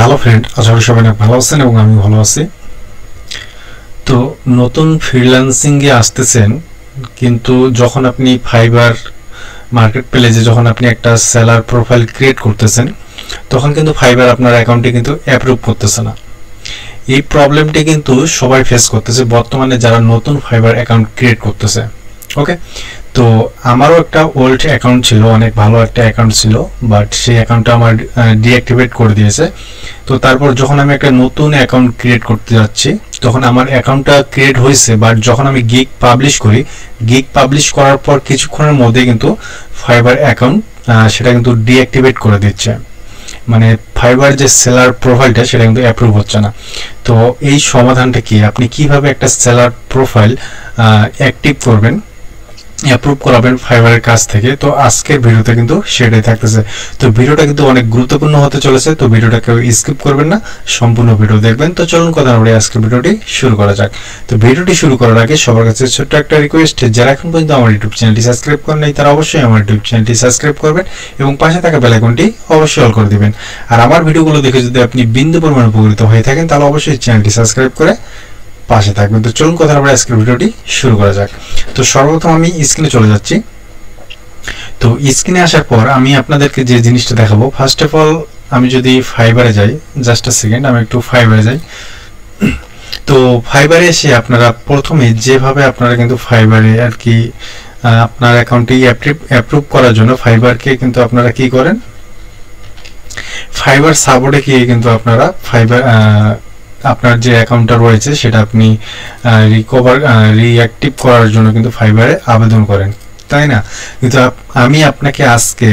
Hello friend, আশা করি সবাই ভালো আছেন এবং আমি ভালো আছি। তো নতুন ফ্রিল্যান্সিং এ আসতেছেন, কিন্তু যখন আপনি ফাইবার মার্কেট প্লেসে যখন আপনি একটা সেলার প্রোফাইল ক্রিয়েট করতেছেন, তখন কিন্তু ফাইবার আপনার অ্যাকাউন্টে কিন্তু অ্যাপ্রুভ করতেছে না। এই প্রবলেমটি কিন্তু সবাই ফেস করতেছে বর্তমানে যারা নতুন ফাইবার অ্যাকাউন্ট ক্রিয়েট করতেছে। ওকে, তো আমারও একটা ওল্ড অ্যাকাউন্ট ছিল, অনেক ভালো একটা অ্যাকাউন্ট ছিল, বাট সেই অ্যাকাউন্টটা আমার ডিঅ্যাক্টিভেট করে দিয়েছে। তো তারপর যখন আমি একটা নতুন অ্যাকাউন্ট ক্রিয়েট করতে যাচ্ছি, তখন আমার অ্যাকাউন্টটা ক্রিয়েট হয়েছে, বাট যখন আমি গিগ পাবলিশ করি, গিগ পাবলিশ করার পর কিছুক্ষণের মধ্যে কিন্তু ফাইবার অ্যাকাউন্ট সেটা কিন্তু ডিঅ্যাক্টিভেট করে দিচ্ছে। মানে ফাইবার যে সেলার প্রোফাইলটা সেটা কিন্তু অ্যাপ্রুভ হচ্ছে না। তো এই সমাধানটা কি, আপনি কিভাবে একটা সেলার প্রোফাইল অ্যাক্টিভ করবেন, অ্যাপ্রুভ করাবেন ফাইবারের কাছ থেকে, তো আজকের ভিডিওতে কিন্তু সেটাই থাকতেছে। তো ভিডিওটা কিন্তু অনেক গুরুত্বপূর্ণ হতে চলেছে, তো ভিডিওটা কেউ স্কিপ করবেন না, সম্পূর্ণ ভিডিও দেখবেন। তো চলুন কথা বলে আজকের ভিডিওটি শুরু করা যাক। তো ভিডিওটি শুরু করার আগে সবার কাছে ছোট্ট একটা রিকোয়েস্ট, যারা এখন পর্যন্ত আমার ইউটিউব চ্যানেলটি সাবস্ক্রাইব করেন নাই তারা অবশ্যই আমার ইউটিউব চ্যানেলটি সাবস্ক্রাইব করবেন এবং পাশে থাকা বেল আইকনটি অবশ্যই অল করে দিবেন। আর আমার ভিডিওগুলো দেখে যদি আপনি বিন্দু পরিমাণ উপকৃত হয়ে থাকেন তাহলে অবশ্যই চ্যানেলটি সাবস্ক্রাইব করে পাশে থাকবেন। তো চলুন কথা বলে আজকের ভিডিওটি শুরু করা যাক। তো সর্বপ্রথম আমি স্ক্রিনে চলে যাচ্ছি। তো স্ক্রিনে আসার পর আমি আপনাদেরকে যে জিনিসটা দেখাবো, ফার্স্ট অফ অল আমি যদি ফাইবারে যাই, জাস্ট আ সেকেন্ড, আমি একটু ফাইবারে যাই। তো ফাইবারে এসে আপনারা প্রথমে যেভাবে আপনারা কিন্তু ফাইবারে আর কি আপনার অ্যাকাউন্টটি অ্যাপ্রুভ করার জন্য ফাইবারকে কিন্তু আপনারা কি করেন, ফাইবার সাপোর্টে গিয়ে কিন্তু আপনারা ফাইবার আপনার যে অ্যাকাউন্টটা রয়েছে সেটা আপনি রিঅ্যাক্টিভ করার জন্য কিন্তু ফাইবারে আবেদন করেন, তাই না? কিন্তু আমি আপনাকে আজকে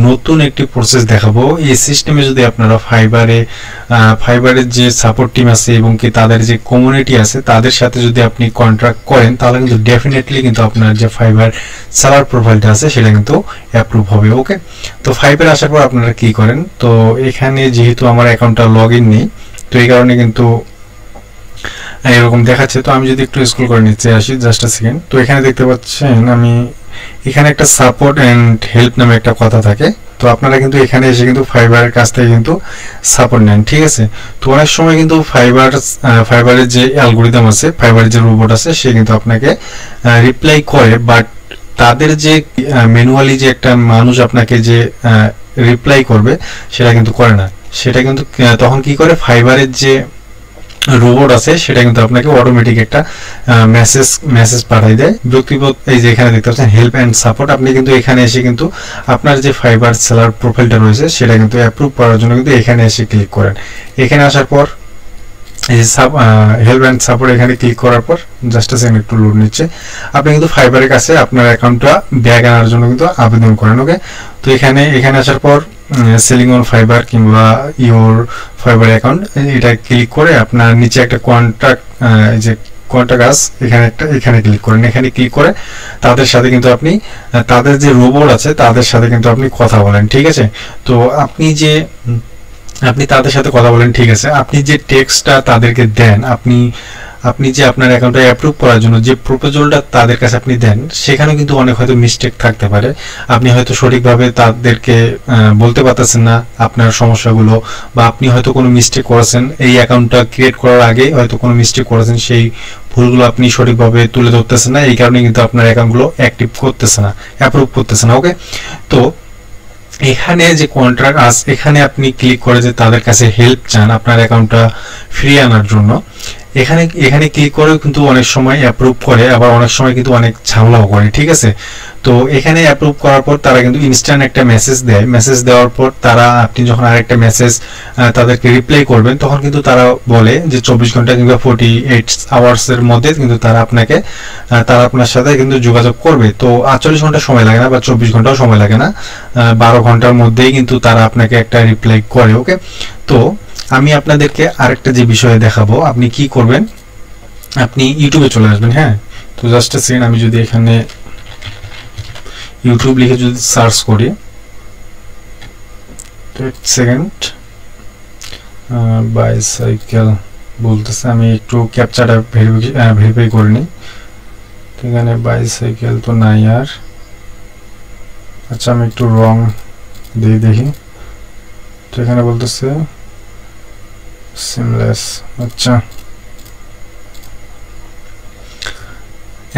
নতুন একটি প্রসেস দেখাবো। এই সিস্টেমে যদি আপনারা ফাইবারের যে সাপোর্ট টিম আছে এবং কি তাদের যে কমিউনিটি আছে তাদের সাথে যদি আপনি কন্ট্রাক্ট করেন, তাহলে কিন্তু ডেফিনেটলি কিন্তু আপনার যে ফাইবার সেলার প্রোফাইলটা আছে সেটা কিন্তু অ্যাপ্রুভ হবে। ওকে, তো ফাইবারে আসার পর আপনারা কি করেন, তো এখানে যেহেতু আমার অ্যাকাউন্টটা লগ ইন নেই, তো এই কারণে কিন্তু এরকম দেখাচ্ছে। তো আমি যদি একটু স্ক্রল করে নিচে আসি, জাস্ট আ সেকেন্ড, তো এখানে দেখতে পাচ্ছেন আমি এখানে একটা সাপোর্ট অ্যান্ড হেল্প নামে একটা কথা থাকে। তো আপনারা কিন্তু এখানে এসে কিন্তু ফাইবারের কাছ থেকে কিন্তু সাপোর্ট নেন, ঠিক আছে? তো অনেক সময় কিন্তু ফাইবারের যে অ্যালগোরিদম আছে, ফাইবারের যে রোবট আছে, সে কিন্তু আপনাকে রিপ্লাই করে, বাট তাদের যে ম্যানুয়ালি যে একটা মানুষ আপনাকে যে রিপ্লাই করবে সেটা কিন্তু করে না। সেটা কিন্তু তখন কি করে, ফাইবারের যে রোবট আছে সেটা কিন্তু আপনাকে অটোমেটিক একটা মেসেজ পাঠিয়ে দেয় ব্যক্তিগত। এই যে এখানে দেখতে পাচ্ছেন হেল্প অ্যান্ড সাপোর্ট, আপনি কিন্তু এখানে এসে কিন্তু আপনার যে ফাইবার সেলার প্রোফাইলটা রয়েছে সেটা কিন্তু অ্যাপ্রুভ করার জন্য কিন্তু এখানে এসে ক্লিক করেন। এখানে আসার পর এই যে হেল্প অ্যান্ড সাপোর্ট এখানে ক্লিক করার পর জাস্ট আ সেকেন্ড, একটু লোড নিচ্ছে, আপনি কিন্তু ফাইবারের কাছে আপনার অ্যাকাউন্টটা ব্যাক আনার জন্য কিন্তু আবেদন করেন। ওকে, তো এখানে আসার পর সেলিং অন ফাইবার কিংবা ইওর ফাইবার অ্যাকাউন্ট এটা ক্লিক করে আপনার নিচে একটা কন্ট্রাক্ট যে কন্ট্রাক্ট আছে এখানে ক্লিক করেন। এখানে ক্লিক করে তাদের সাথে কিন্তু আপনি তাদের যে রোবট আছে তাদের সাথে কিন্তু আপনি কথা বলেন, ঠিক আছে? তো আপনি তাদের সাথে কথা বলেন, ঠিক আছে? আপনি যে টেক্সটটা তাদেরকে দেন, আপনি যে আপনার অ্যাকাউন্টটা অ্যাপ্রুভ করার জন্য যে প্রপোজালটা তাদের কাছে আপনি দেন, সেখানে কিন্তু অনেক হয়তো মিস্টেক থাকতে পারে। আপনি হয়তো সঠিকভাবে তাদেরকে বলতে পারতেছেন না আপনার সমস্যাগুলো, বা আপনি হয়তো কোনো মিস্টেক করেছেন এই অ্যাকাউন্টটা ক্রিয়েট করার আগে, হয়তো কোনো মিস্টেক করেছেন, সেই ভুলগুলো আপনি সঠিকভাবে তুলে ধরতেছেন না, এই কারণে কিন্তু আপনার অ্যাকাউন্টগুলো অ্যাক্টিভ করতেছে না, অ্যাপ্রুভ করতেছে না। ওকে, তো এখানে যে কন্ট্রাক্ট আছে এখানে আপনি ক্লিক করে যে তাদের কাছে হেল্প চান আপনার অ্যাকাউন্টটা ফ্রি আনার জন্য, এখানে ক্লিক করে কিন্তু অনেক সময় অ্যাপ্রুভ করে, আবার অনেক সময় কিন্তু অনেক ঝামেলাও করে, ঠিক আছে? তো এখানে অ্যাপ্রুভ করার পর তারা কিন্তু ইনস্ট্যান্ট একটা মেসেজ দেয়। মেসেজ দেওয়ার পর আপনি যখন আরেকটা মেসেজ তাদেরকে রিপ্লাই করবেন, তখন কিন্তু তারা বলে যে 24 ঘন্টা কিংবা 48 আওয়ার্সের মধ্যে কিন্তু তারা আপনার সাথে কিন্তু যোগাযোগ করবে। তো 48 ঘন্টা সময় লাগে না, বা 24 ঘন্টাও সময় লাগে না, 12 ঘন্টার মধ্যেই কিন্তু তারা আপনাকে একটা রিপ্লাই করে। ওকে, তো আমি আপনাদেরকে আরেকটা যে বিষয়ে দেখাবো, আপনি কি করবেন, আপনি ইউটিউবে চলে আসবেন। হ্যাঁ, তো জাস্ট আ সেকেন্ড, আমি যদি এখানে ইউটিউব লিখে যদি সার্চ করি, সেকেন্ড বাইসাইকেল বলতেছে, আমি একটু ক্যাপচারটা ভেরিফাই করে নিই। তো এখানে বাইসাইকেল তো নাই আর, আচ্ছা আমি একটু রং দিয়ে দেখি। তো এখানে বলতেছে সিমলেস। আচ্ছা,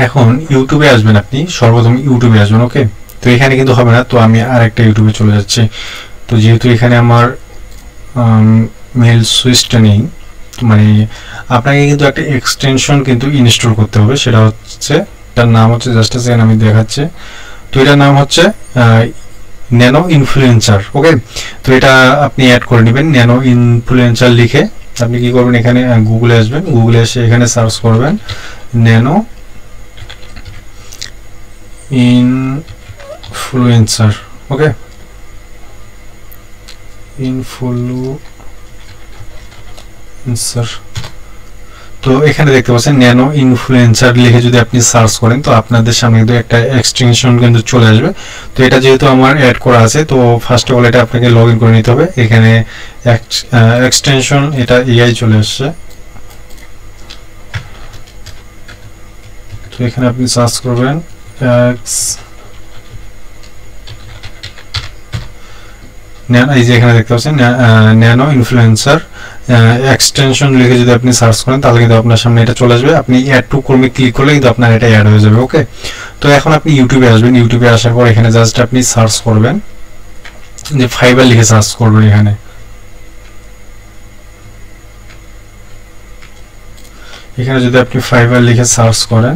এখন ইউটিউবে আসবেন, আপনি সর্বপ্রথম ইউটিউবে আসবেন। ওকে, তো এখানে কিন্তু হবে না, তো আমি আরেকটা ইউটিউবে চলে যাচ্ছি। তো যেহেতু এখানে আমার মেল সুইচটা নেই, মানে আপনাকে কিন্তু একটা এক্সটেনশন কিন্তু ইনস্টল করতে হবে। সেটা হচ্ছে, তার নাম হচ্ছে, জাস্ট আ সেকেন্ড আমি দেখাচ্ছি। তো এটার নাম হচ্ছে ন্যানো ইনফ্লুয়েন্সার। ওকে, তো এটা আপনি অ্যাড করে নেবেন। ন্যানো ইনফ্লুয়েন্সার লিখে আপনি কি করবেন, এখানে গুগলে আসবেন, গুগলে এসে এখানে সার্চ করবেন ন্যানো ইনফ্লুয়েন্সার। ওকে, ইনফ্লুয়েন্সার। তো এখানে দেখতে পাচ্ছেন ন্যানো ইনফ্লুয়েন্সার লিখে যদি আপনি সার্চ করেন, তো আপনাদের সামনে কিন্তু একটা এক্সটেনশন কিন্তু চলে আসবে। তো এটা যেহেতু আমার অ্যাড করা আছে, তো ফার্স্ট অফ অল এটা আপনাকে লগ ইন করে নিতে হবে। এখানে এক্সটেনশন এটা এআই চলে আসছে। তো এখানে আপনি সার্চ করবেন এই যে এখানে দেখতে পাচ্ছেন ন্যানো ইনফ্লুয়েন্সার এক্সটেনশন লিখে যদি আপনি সার্চ করেন, তাহলে কিন্তু আপনার সামনে এটা চলে আসবে। আপনি অ্যাড টু কর্মে ক্লিক করলে কিন্তু আপনার এটা অ্যাড হয়ে যাবে। ওকে, তো এখন আপনি ইউটিউবে আসবেন। ইউটিউবে আসার পর এখানে জাস্ট আপনি সার্চ করবেন যে ফাইবার লিখে সার্চ করবেন। এখানে যদি আপনি ফাইবার লিখে সার্চ করেন,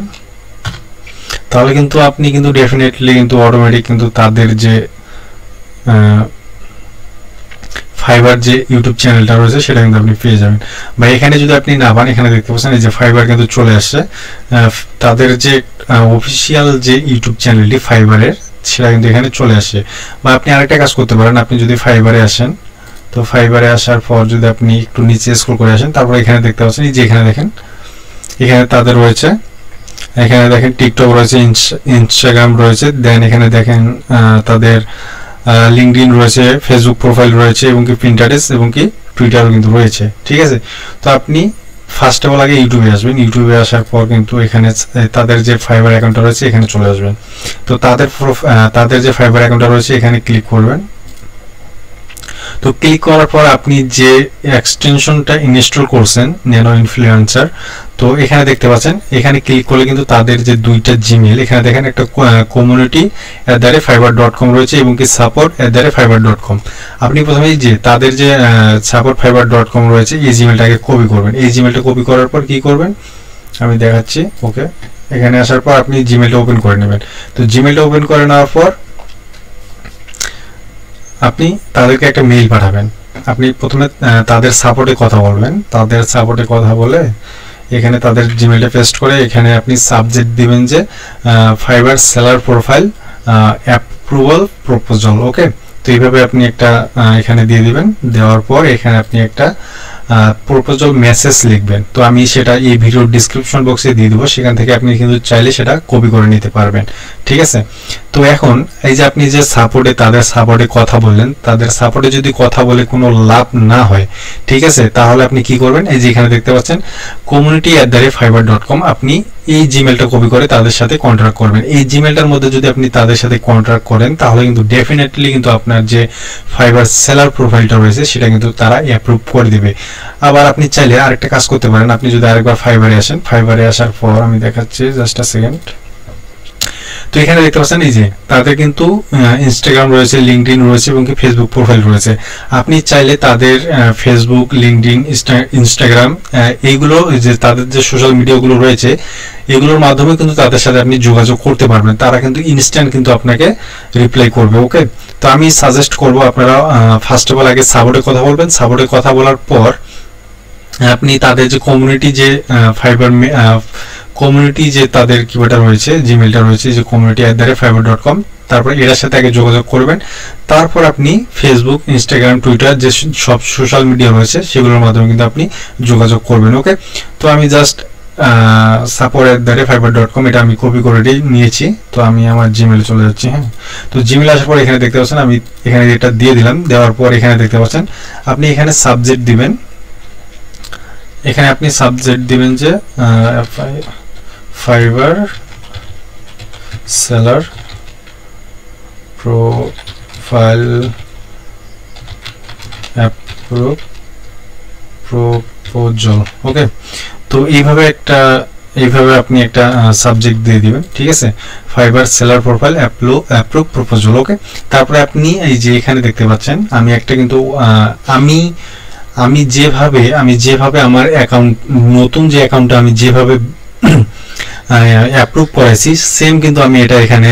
তাহলে কিন্তু আপনি কিন্তু ডেফিনেটলি কিন্তু অটোমেটিক কিন্তু তাদের যে ফাইবার যে ইউটিউব চ্যানেলটা রয়েছে সেটা কিন্তু আপনি পেয়ে যাবেন। বা এখানে যদি আপনি না পান, এখানে দেখতে পাচ্ছেন এই যে ফাইবার কিন্তু চলে আসছে। তাদের যে অফিসিয়াল যে ইউটিউব চ্যানেলটি ফাইবারের, সেটা কিন্তু এখানে চলে আসে। বা আপনি আরেকটা কাজ করতে পারেন, আপনি যদি ফাইবারে আসেন, তো ফাইবারে আসার পর যদি আপনি একটু নিচে স্ক্রল করে আসেন, তারপর এখানে দেখতে পাচ্ছেন এই যে এখানে দেখেন, এখানে তাদের রয়েছে, এখানে দেখেন টিকটক রয়েছে, ইনস্টাগ্রাম রয়েছে, দেন এখানে দেখেন তাদের লিঙ্কডইন রয়েছে, ফেসবুক প্রোফাইল রয়েছে, এবং কি পিন্টারেস্ট এবং কি টুইটারও কিন্তু রয়েছে। ঠিক আছে, তো আপনি ফার্স্ট অফ অল আগে ইউটিউবে আসবেন। ইউটিউবে আসার পর কিন্তু এখানে তাদের যে ফাইবার অ্যাকাউন্টটা রয়েছে এখানে চলে আসবেন। তো তাদের যে ফাইবার অ্যাকাউন্টটা রয়েছে এখানে ক্লিক করবেন। তো ক্লিক করার পর আপনি যে এক্সটেনশনটা ইনস্টল করছেন ন্যানো ইনফ্লুয়েন্সার, তো এখানে দেখতে পাচ্ছেন, এখানে ক্লিক করলে কিন্তু তাদের যে দুইটা জিমেল, এখানে দেখেন একটা community@fiber.com রয়েছে এবং কি support@fiber.com। আপনি প্রথমে যে তাদের যে support@fiber.com রয়েছে এই জিমেলটাকে কপি করবেন। এই জিমেলটা কপি করার পর কি করবেন আমি দেখাচ্ছি। ওকে, এখানে আসার পর আপনি জিমেলটা ওপেন করে নেবেন। তো জিমেলটা ওপেন করে নেওয়ার পর আপনি তাদেরকে একটা মেইল পাঠাবেন। আপনি প্রথমে তাদের সাপোর্টে কথা বলবেন। তাদের সাপোর্টে কথা বলে এখানে তাদের জিমেলটা পেস্ট করে এখানে আপনি সাবজেক্ট দিবেন যে Fiverr seller profile approval proposal. Okay, তো এইভাবে আপনি একটা এখানে দিয়ে দিবেন। দেওয়ার পর এখানে আপনি একটা প্রপোজাল মেসেজ লিখবেন। তো আমি সেটা এই ভিডিওর ডিসক্রিপশন বক্সে দিয়ে দেবো, সেখান থেকে আপনি কিন্তু চাইলে সেটা কপি করে নিতে পারবেন। ঠিক আছে, তো এখন এই যে আপনি যে সাপোর্টে তাদের সাপোর্টে কথা বললেন, তাদের সাপোর্টে যদি কথা বলে কোনো লাভ না হয়, ঠিক আছে, তাহলে আপনি কি করবেন, এই যে এখানে দেখতে পাচ্ছেন community@fiber.com, আপনি এই জিমেলটা কপি করে তাদের সাথে কন্ট্রাক্ট করবেন। এই জিমেলটার মধ্যে যদি আপনি তাদের সাথে কন্ট্রাক্ট করেন, তাহলে কিন্তু ডেফিনেটলি কিন্তু আপনার যে ফাইবার সেলার প্রোফাইলটা রয়েছে সেটা কিন্তু তারা অ্যাপ্রুভ করে দিবে। আবার আপনি চাইলে আরেকটা কাজ করতে পারেন, আপনি যদি আরেকবার ফাইবারে আসেন, ফাইবারে আসার পর আমি দেখাচ্ছি, জাস্ট আ সেকেন্ড। তো এখানে দেখতে পাচ্ছেন এই যে তাদের কিন্তু ইনস্টাগ্রাম রয়েছে, লিঙ্কডইন রয়েছে এবং কি ফেসবুক প্রোফাইল রয়েছে। আপনি চাইলে তাদের ফেসবুক, লিঙ্কডইন, ইনস্টাগ্রাম এইগুলো যে তাদের যে সোশ্যাল মিডিয়াগুলো রয়েছে এগুলোর মাধ্যমে কিন্তু তাদের সাথে আপনি যোগাযোগ করতে পারবেন। তারা কিন্তু ইনস্ট্যান্ট কিন্তু আপনাকে রিপ্লাই করবে। ওকে, তো আমি সাজেস্ট করব আপনারা ফার্স্ট অফ অল আগে সাপোর্টে কথা বলবেন। সাপোর্টে কথা বলার পর আপনি তাদের যে কমিউনিটি যে ফাইবার কমিউনিটি যে তাদের কিবোর্ডটা রয়েছে, জিমেলটা রয়েছে যে community@fiber.com, তারপর এর সাথে আগে যোগাযোগ করবেন। তারপর আপনি ফেসবুক, ইনস্টাগ্রাম, টুইটার যে সব সোশ্যাল মিডিয়া রয়েছে সেগুলোর মাধ্যমে কিন্তু আপনি যোগাযোগ করবেন। ওকে, তো আমি জাস্ট support@fiber.com এটা আমি কপি করে নিয়েছি। তো আমি আমার জিমেলে চলে যাচ্ছি। হ্যাঁ, তো জিমেলে আসার পর এখানে দেখতে পাচ্ছেন আমি এখানে এটা দিয়ে দিলাম। দেওয়ার পর এখানে দেখতে পাচ্ছেন আপনি এখানে সাবজেক্ট দিবেন। এখানে আপনি সাবজেক্ট দিবেন যে Fiverr seller profile proposal. Okay, তো এইভাবে আপনি একটা সাবজেক্ট দিয়ে দিবেন, ঠিক আছে, Fiverr seller profile approve proposal. Okay, তারপরে আপনি এই যে এখানে দেখতে পাচ্ছেন আমি একটা কিন্তু আমি যেভাবে আমার অ্যাকাউন্ট, নতুন যে অ্যাকাউন্টটা আমি যেভাবে অ্যাপ্রুভ করেছি সেম কিন্তু আমি এটা এখানে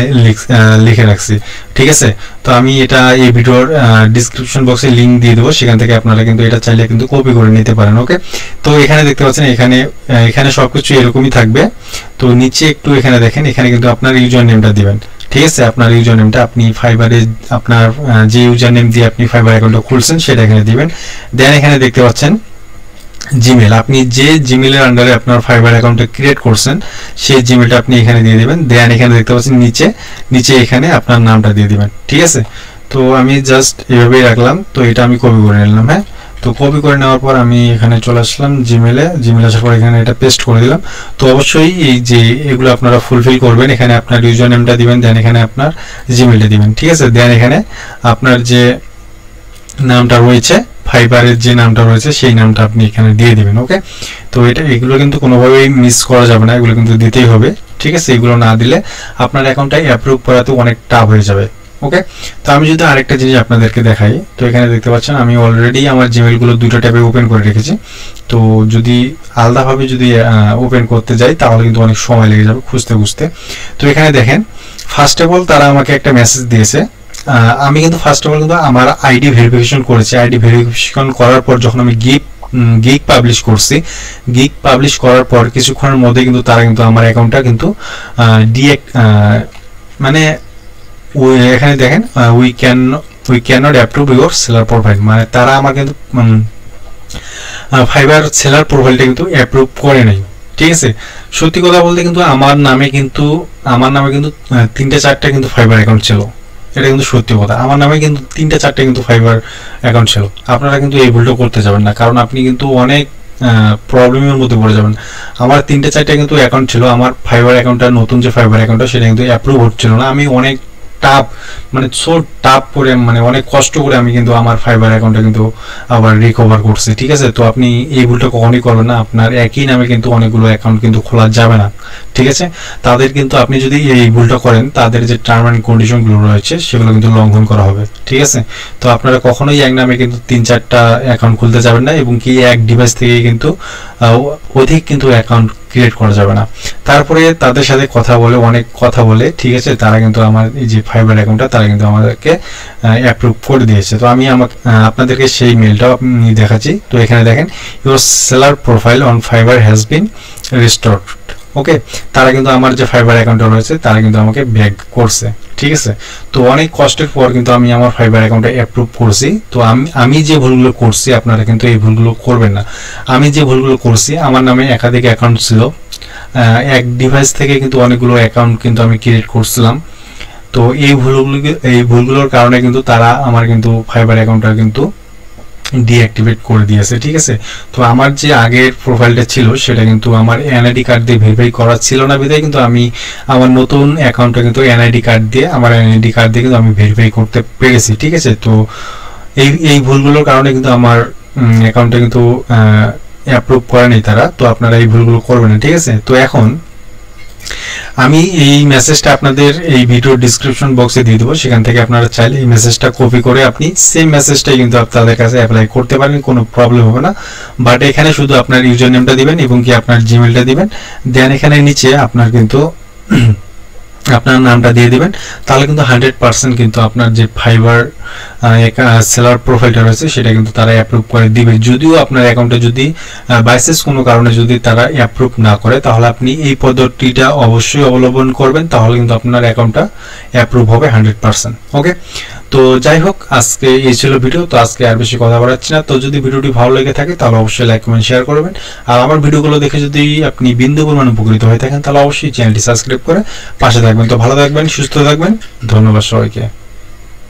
লিখে রাখছি, ঠিক আছে। তো আমি এটা এই ভিডিওর ডিসক্রিপশন বক্সে লিংক দিয়ে দেবো, সেখান থেকে আপনারা কিন্তু এটা চাইলে কিন্তু কপি করে নিতে পারেন। ওকে, তো এখানে দেখতে পাচ্ছেন এখানে সবকিছু এরকমই থাকবে। তো নিচে একটু এখানে দেখেন, এখানে কিন্তু আপনার ইউজার নেমটা দিবেন, ঠিক আছে। আপনার ইউজার নেমটা আপনি ফাইবারে আপনার যে ইউজার নেম দিয়ে আপনি ফাইবার অ্যাকাউন্টটা খুলছেন সেটা এখানে দিবেন। দেন এখানে দেখতে পাচ্ছেন জিমেল, আপনি যে জিমেলের আন্ডারে আপনার ফাইবার অ্যাকাউন্টটা ক্রিয়েট করছেন সেই জিমেলটা আপনি এখানে দিয়ে দিবেন। দেন এখানে দেখতে পাচ্ছেন নিচে এখানে আপনার নামটা দিয়ে দিবেন, ঠিক আছে। তো আমি জাস্ট এভাবেই রাখলাম, তো এটা আমি কপি করে নিলাম। হ্যাঁ, তো কপি করে নেওয়ার পর আমি এখানে চলে আসলাম জিমেলে আসার পর এখানে এটা পেস্ট করে দিলাম। তো অবশ্যই এই যে এগুলো আপনারা ফুলফিল করবেন, এখানে আপনার ইউজার নেমটা দিবেন, দেন এখানে আপনার জিমেলটা দিবেন, ঠিক আছে। দেন এখানে আপনার যে নামটা রয়েছে, ফাইবারের যে নামটা রয়েছে সেই নামটা আপনি এখানে দিয়ে দিবেন। ওকে, তো এগুলো কিন্তু কোনোভাবেই মিস করা যাবে না, এগুলো কিন্তু দিতেই হবে, ঠিক আছে। এগুলো না দিলে আপনার অ্যাকাউন্টটা অ্যাপ্রুভ করাতে অনেক টাফ হয়ে যাবে। ওকে, তো আমি যদি আরেকটা জিনিস আপনাদেরকে দেখাই, তো এখানে দেখতে পাচ্ছেন আমি অলরেডি আমার জিমেলগুলো দুটো ট্যাবে ওপেন করে রেখেছি। তো যদি আলাদাভাবে যদি ওপেন করতে যাই তাহলে কিন্তু অনেক সময় লেগে যাবে খুঁজতে। তো এখানে দেখেন, ফার্স্ট অফ অল তারা আমাকে একটা মেসেজ দিয়েছে। আমি কিন্তু ফার্স্ট অফ অল কিন্তু আমার আইডি ভেরিফিকেশন করেছি। আইডি ভেরিফিকেশন করার পর যখন আমি গিগ পাবলিশ করছি, গিগ পাবলিশ করার পর কিছুক্ষণের মধ্যে কিন্তু তারা কিন্তু আমার অ্যাকাউন্টটা কিন্তু মানে এখানে দেখেন we can not approve your seller profile, মানে তারা আমার কিন্তু ফাইবার সেলার প্রোফাইলটা কিন্তু অ্যাপ্রুভ করে নাই, ঠিক আছে। সত্যি কথা বলতে কিন্তু আমার নামে কিন্তু 3-4টা কিন্তু ফাইবার অ্যাকাউন্ট ছিল, এটা কিন্তু সত্যি কথা। আমার নামে কিন্তু 3-4টা কিন্তু ফাইবার অ্যাকাউন্ট ছিল। আপনারা কিন্তু এই ভুলটা করতে যাবেন না, কারণ আপনি কিন্তু অনেক প্রবলেমের মধ্যে পড়ে যাবেন। আমার 3-4টা কিন্তু অ্যাকাউন্ট ছিল, আমার ফাইবার অ্যাকাউন্টটা, নতুন যে ফাইবার অ্যাকাউন্টটা সেটা কিন্তু অ্যাপ্রুভ হচ্ছিল না। আমি অনেক টাফ করে, মানে অনেক কষ্ট করে আমি কিন্তু আমার ফাইবার অ্যাকাউন্টটা কিন্তু আবার রিকভার করছি, ঠিক আছে। তো আপনি এই ভুলটা কখনোই করবেন না, আপনার একই নামে কিন্তু অনেকগুলো অ্যাকাউন্ট কিন্তু খোলা যাবে না, ঠিক আছে। তাদের কিন্তু আপনি যদি এই ভুলটা করেন, তাদের যে টার্ম অ্যান্ড কন্ডিশনগুলো রয়েছে সেগুলো কিন্তু লঙ্ঘন করা হবে, ঠিক আছে। তো আপনারা কখনোই এক নামে কিন্তু 3-4টা অ্যাকাউন্ট খুলতে যাবেন না, এবং কি এক ডিভাইস থেকে কিন্তু অধিক কিন্তু অ্যাকাউন্ট ক্রিয়েট করা যাবে না। তারপরে তাদের সাথে অনেক কথা বলে, ঠিক আছে, তারা কিন্তু আমার এই যে ফাইবার অ্যাকাউন্টটা তারা কিন্তু আমাদেরকে অ্যাপ্রুভ করে দিয়েছে। তো আমি আপনাদেরকে সেই মেলটাও আমি দেখাচ্ছি। তো এখানে দেখেন, your seller profile on Fiverr has been restored. Okay, তারা কিন্তু আমার যে ফাইবার অ্যাকাউন্টটা রয়েছে তারা কিন্তু আমাকে ব্যাক করছে, ঠিক আছে। তো অনেক কষ্টের পর কিন্তু আমি আমার ফাইবার অ্যাকাউন্টটা অ্যাপ্রুভ করছি। তো আমি যে ভুলগুলো করছি আপনারা কিন্তু এই ভুলগুলো করবেন না। আমি যে ভুলগুলো করছি, আমার নামে একাধিক অ্যাকাউন্ট ছিল, এক ডিভাইস থেকে কিন্তু অনেকগুলো অ্যাকাউন্ট কিন্তু আমি ক্রিয়েট করছিলাম। তো এই ভুলগুলোর কারণে কিন্তু তারা আমার কিন্তু ফাইবার অ্যাকাউন্টটা কিন্তু ডিঅ্যাক্টিভেট করে দিয়েছে, ঠিক আছে। তো আমার যে আগের প্রোফাইলটা ছিল সেটা কিন্তু আমার এনআইডি কার্ড দিয়ে ভেরিফাই করা ছিল না, বিধায় কিন্তু আমি আমার নতুন অ্যাকাউন্টটা কিন্তু এনআইডি কার্ড দিয়ে কিন্তু আমি ভেরিফাই করতে পেরেছি, ঠিক আছে। তো এই ভুলগুলোর কারণে কিন্তু আমার অ্যাকাউন্টটা কিন্তু অ্যাপ্রুভ করেনি তারা। তো আপনারা এই ভুলগুলো করবেন না, ঠিক আছে। তো এখন আমি এই মেসেজটা আপনাদের এই ভিডিও ডিসক্রিপশন বক্সে দিয়ে দেবো, সেখান থেকে আপনারা চাইলে এই মেসেজটা কপি করে আপনি সেম মেসেজটাই কিন্তু আপনাদের কাছে অ্যাপ্লাই করতে পারেন, কোনো প্রবলেম হবে না। বাট এখানে শুধু আপনার ইউজার নেমটা দিবেন এবং কি আপনার জিমেলটা দিবেন, দেন এখানে নিচে আপনার কিন্তু আপনার নামটা দিয়ে দিবেন, তাহলে কিন্তু 100% কিন্তু আপনার যে ফাইবার সেলার প্রোফাইলটা রয়েছে সেটা কিন্তু তারা অ্যাপ্রুভ করে দিবে। যদিও আপনার অ্যাকাউন্টে যদি বাইসেস কোনো কারণে যদি তারা অ্যাপ্রুভ না করে, তাহলে আপনি এই পদ্ধতিটা অবশ্যই অবলম্বন করবেন, তাহলে কিন্তু আপনার অ্যাকাউন্টটা অ্যাপ্রুভ হবে 100%। ওকে, তো যাই হোক, আজকে এই ছিল ভিডিও। তো আজকে আর বেশি কথা বাড়াচ্ছি না। তো যদি ভিডিওটি ভালো লেগে থাকে তাহলে অবশ্যই লাইক কমেন্ট শেয়ার করবেন, আর আমার ভিডিওগুলো দেখে যদি আপনি বিন্দু পরিমাণ উপকৃত হয়ে থাকেন তাহলে অবশ্যই চ্যানেলটি সাবস্ক্রাইব করে পাশে থাকবেন। তো ভালো থাকবেন, সুস্থ থাকবেন, ধন্যবাদ সবাইকে।